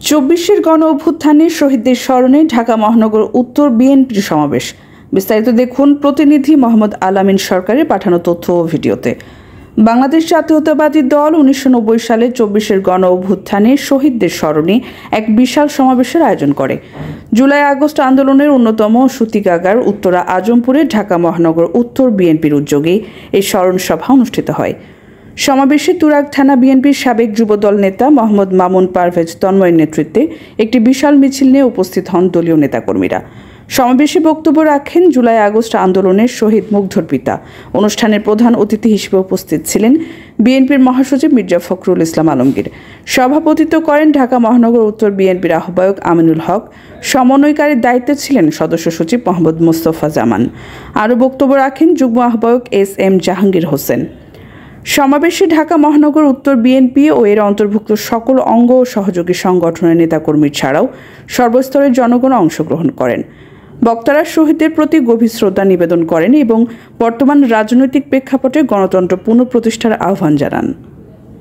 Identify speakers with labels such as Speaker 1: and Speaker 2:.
Speaker 1: চব্বিশের গণ অভ্যুত্থানে শহীদদের স্মরণে ঢাকা মহানগর উত্তর বিএনপির সমাবেশ। বিস্তারিত দেখুন প্রতিনিধি মোহাম্মদ আলামিন সরকারের পাঠানো তথ্য ও ভিডিওতে। বাংলাদেশ জাতীয়তাবাদী দল 1990 সালে 24-এর গণ অভ্যুত্থানে শহীদদের স্মরণে এক বিশাল সমাবেশের আয়োজন করে। জুলাই আগস্ট আন্দোলনের অন্যতম সূতিকাগার উত্তরা আজমপুরে ঢাকা মহানগর উত্তর বিএনপির উদ্যোগে এই স্মরণ সভা অনুষ্ঠিত হয়। সমাবেশে তুরাগ থানা বিএনপির সাবেক যুবদল নেতা মোহাম্মদ মামুন পারভেজ তন্ময়ের নেতৃত্বে একটি বিশাল মিছিল নিয়ে উপস্থিত হন দলীয় নেতাকর্মীরা। সমাবেশে বক্তব্য রাখেন জুলাই আগস্ট আন্দোলনের শহীদ মুগ্ধর পিতা। অনুষ্ঠানের প্রধান অতিথি হিসেবে উপস্থিত ছিলেন বিএনপির মহাসচিব মির্জা ফখরুল ইসলাম আলমগীর। সভাপতিত্ব করেন ঢাকা মহানগর উত্তর বিএনপির আহ্বায়ক আমিনুল হক। সমন্বয়কারীর দায়িত্বে ছিলেন সদস্য সচিব মোহাম্মদ মোস্তফা জামান। আরও বক্তব্য রাখেন যুগ্ম আহ্বায়ক SM জাহাঙ্গীর হোসেন। সমাবেশে ঢাকা মহানগর উত্তর বিএনপি ও এর অন্তর্ভুক্ত সকল অঙ্গ ও সহযোগী সংগঠনের নেতাকর্মী ছাড়াও সর্বস্তরের জনগণ অংশগ্রহণ করেন। বক্তারা শহীদদের প্রতি গভীর শ্রদ্ধা নিবেদন করেন এবং বর্তমান রাজনৈতিক প্রেক্ষাপটে গণতন্ত্র পুনঃপ্রতিষ্ঠার আহ্বান জানান।